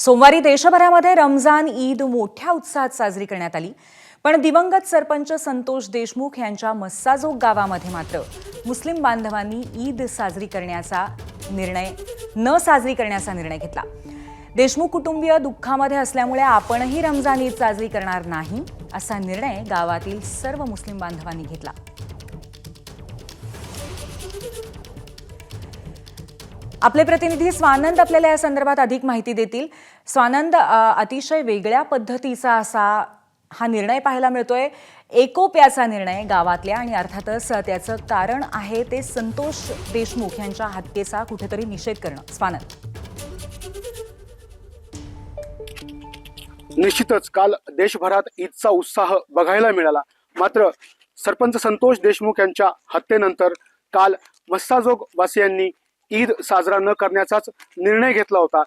सोमवारी देशभरामध्ये रमजान ईद मोठ्या उत्साहात साजरी करण्यात आली। पण दिवंगत सरपंच संतोष देशमुख यांच्या मस्साजोग गावामध्ये मात्र मुस्लिम बांधवांनी ईद न साजरी करण्याचा निर्णय घेतला। देशमुख कुटुंबीय दुःखामध्ये असल्यामुळे आपणही रमजान ईद साजरी करणार नाही असा निर्णय गावातील सर्व मुस्लिम बांधवांनी घेतला। आपले प्रतिनिधी स्वानंद आपल्याला या संदर्भात अधिक माहिती देतील। स्वानंद, अतिशय वेगळ्या पद्धतीचा असा हा निर्णय पाहायला मिळतोय, एकोप्याचा निर्णय गावातल्या, आणि अर्थातच त्याचं कारण आहे ते संतोष देशमुख यांच्या हत्येचा कुठेतरी निषेध करणं। स्वानंद, निश्चितच काल देशभरात ईदचा उत्साह बघायला मिळाला। मात्र सरपंच संतोष देशमुख यांच्या हत्येनंतर काल मस्साजोग वासियांनी ईद साजरा न करण्याचाच निर्णय घेतला होता।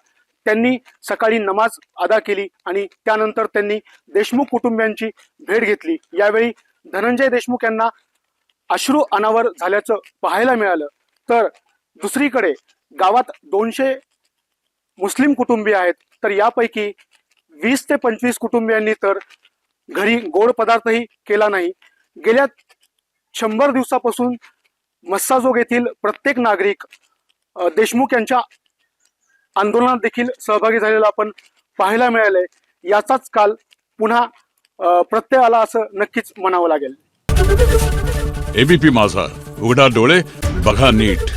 त्यांनी सकाळी नमाज अदा केली आणि त्यानंतर त्यांनी देशमुख कुटुंबियांची भेट घेतली। यावेळी धनंजय देशमुख यांना अश्रू अनावर झाल्याचं पाहायला मिळालं। तर दुसरीकडे गावात 200 मुस्लिम कुटुंबीय आहेत, तर यापैकी 20 ते 25 कुटुंबियांनी तर घरी गोड पदार्थही केला नाही। गेल्या 100 दिवसापासून मस्साजोग येथील प्रत्येक नागरिक देशमुख यांच्या आंदोलनात देखील सहभागी झालेला आपण पाहायला मिळालंय। याचाच काल पुन्हा प्रत्यय आला असं नक्कीच म्हणावं लागेल। एबीपी माझा, उघडा डोळे बघा नीट।